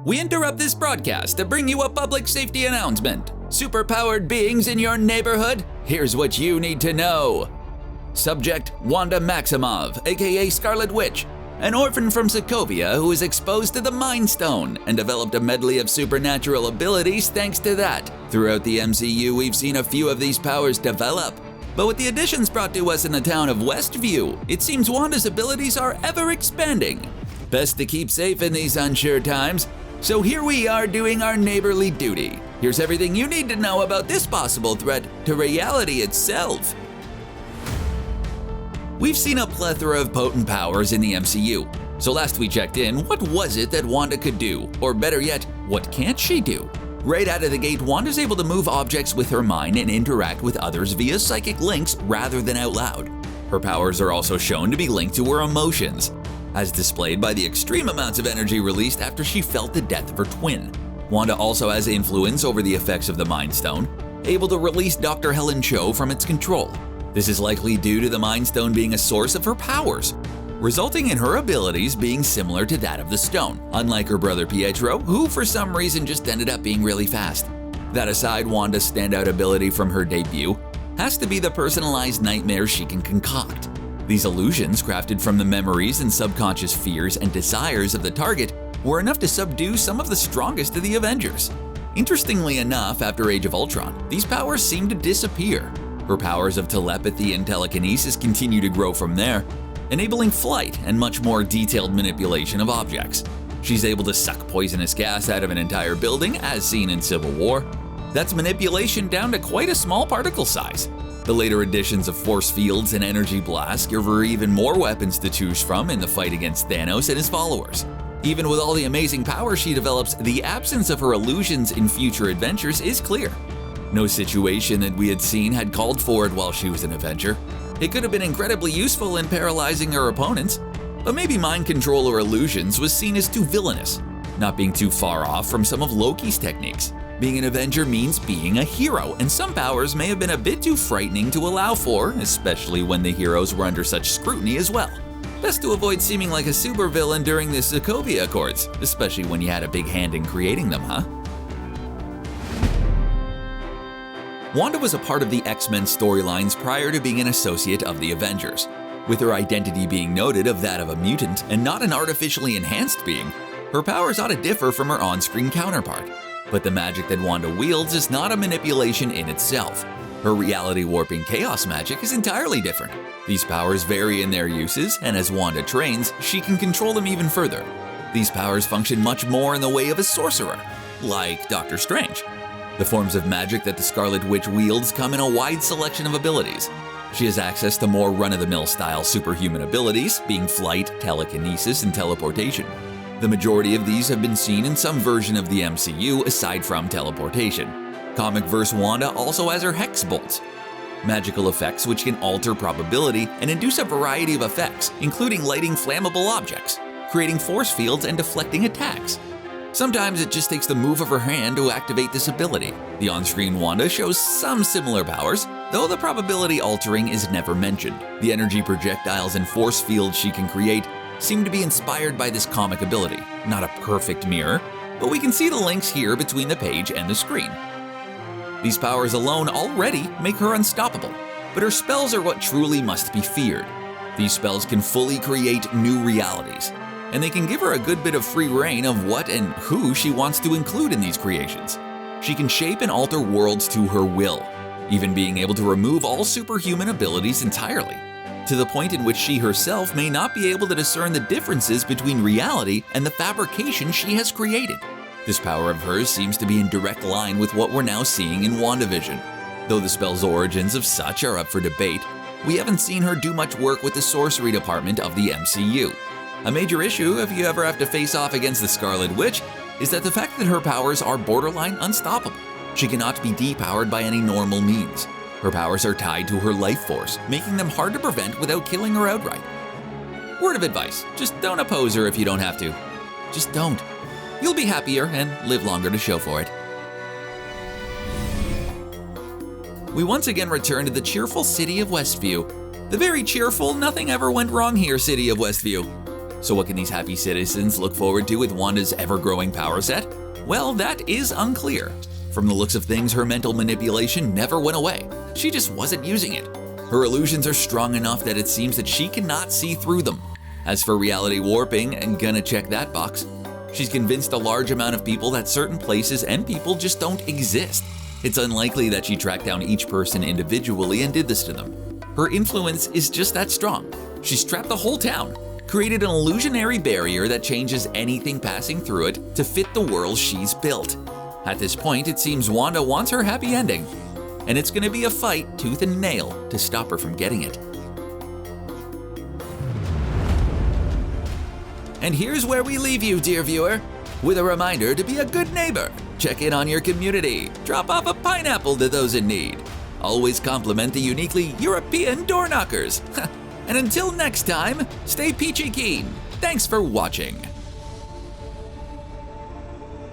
We interrupt this broadcast to bring you a public safety announcement. Superpowered beings in your neighborhood? Here's what you need to know. Subject: Wanda Maximoff, aka Scarlet Witch, an orphan from Sokovia who was exposed to the Mind Stone and developed a medley of supernatural abilities thanks to that. Throughout the MCU, we've seen a few of these powers develop. But with the additions brought to us in the town of Westview, it seems Wanda's abilities are ever expanding. Best to keep safe in these unsure times. So here we are doing our neighborly duty. Here's everything you need to know about this possible threat to reality itself. We've seen a plethora of potent powers in the MCU. So last we checked in, what was it that Wanda could do? Or better yet, what can't she do? Right out of the gate, Wanda's able to move objects with her mind and interact with others via psychic links rather than out loud. Her powers are also shown to be linked to her emotions, as displayed by the extreme amounts of energy released after she felt the death of her twin. Wanda also has influence over the effects of the Mind Stone, able to release Dr. Helen Cho from its control. This is likely due to the Mind Stone being a source of her powers, resulting in her abilities being similar to that of the stone, unlike her brother Pietro, who for some reason just ended up being really fast. That aside, Wanda's standout ability from her debut has to be the personalized nightmares she can concoct. These illusions, crafted from the memories and subconscious fears and desires of the target, were enough to subdue some of the strongest of the Avengers. Interestingly enough, after Age of Ultron, these powers seem to disappear. Her powers of telepathy and telekinesis continue to grow from there, enabling flight and much more detailed manipulation of objects. She's able to suck poisonous gas out of an entire building, as seen in Civil War. That's manipulation down to quite a small particle size. The later additions of force fields and energy blasts give her even more weapons to choose from in the fight against Thanos and his followers. Even with all the amazing power she develops, the absence of her illusions in future adventures is clear. No situation that we had seen had called for it while she was an Avenger. It could have been incredibly useful in paralyzing her opponents, but maybe mind control or illusions was seen as too villainous, not being too far off from some of Loki's techniques. Being an Avenger means being a hero, and some powers may have been a bit too frightening to allow for, especially when the heroes were under such scrutiny as well. Best to avoid seeming like a supervillain during the Sokovia Accords, especially when you had a big hand in creating them, huh? Wanda was a part of the X-Men storylines prior to being an associate of the Avengers, with her identity being noted of that of a mutant and not an artificially enhanced being. Her powers ought to differ from her on-screen counterpart. But the magic that Wanda wields is not a manipulation in itself. Her reality warping chaos magic is entirely different. These powers vary in their uses, and as Wanda trains, she can control them even further. These powers function much more in the way of a sorcerer, like Doctor Strange. The forms of magic that the Scarlet Witch wields come in a wide selection of abilities. She has access to more run-of-the-mill style superhuman abilities, being flight, telekinesis, and teleportation. The majority of these have been seen in some version of the MCU aside from teleportation. Comic-verse Wanda also has her Hex Bolts, magical effects which can alter probability and induce a variety of effects, including lighting flammable objects, creating force fields, and deflecting attacks. Sometimes it just takes the move of her hand to activate this ability. The on-screen Wanda shows some similar powers, though the probability altering is never mentioned. The energy projectiles and force fields she can create seem to be inspired by this comic ability. Not a perfect mirror, but we can see the links here between the page and the screen. These powers alone already make her unstoppable, but her spells are what truly must be feared. These spells can fully create new realities, and they can give her a good bit of free reign of what and who she wants to include in these creations. She can shape and alter worlds to her will, even being able to remove all superhuman abilities entirely, to the point in which she herself may not be able to discern the differences between reality and the fabrication she has created. This power of hers seems to be in direct line with what we're now seeing in WandaVision. Though the spell's origins of such are up for debate, we haven't seen her do much work with the sorcery department of the MCU. A major issue if you ever have to face off against the Scarlet Witch is that the fact that her powers are borderline unstoppable. She cannot be depowered by any normal means. Her powers are tied to her life force, making them hard to prevent without killing her outright. Word of advice, just don't oppose her if you don't have to. Just don't. You'll be happier and live longer to show for it. We once again return to the cheerful city of Westview. The very cheerful, nothing ever went wrong here city of Westview. So what can these happy citizens look forward to with Wanda's ever-growing power set? Well, that is unclear. From the looks of things, her mental manipulation never went away. She just wasn't using it. Her illusions are strong enough that it seems that she cannot see through them. As for reality warping, and gonna check that box. She's convinced a large amount of people that certain places and people just don't exist. It's unlikely that she tracked down each person individually and did this to them. Her influence is just that strong. She's trapped the whole town, created an illusionary barrier that changes anything passing through it to fit the world she's built. At this point, it seems Wanda wants her happy ending, and it's gonna be a fight tooth and nail to stop her from getting it. And here's where we leave you, dear viewer, with a reminder to be a good neighbor. Check in on your community, drop off a pineapple to those in need. Always compliment the uniquely European door knockers. And until next time, stay peachy keen. Thanks for watching.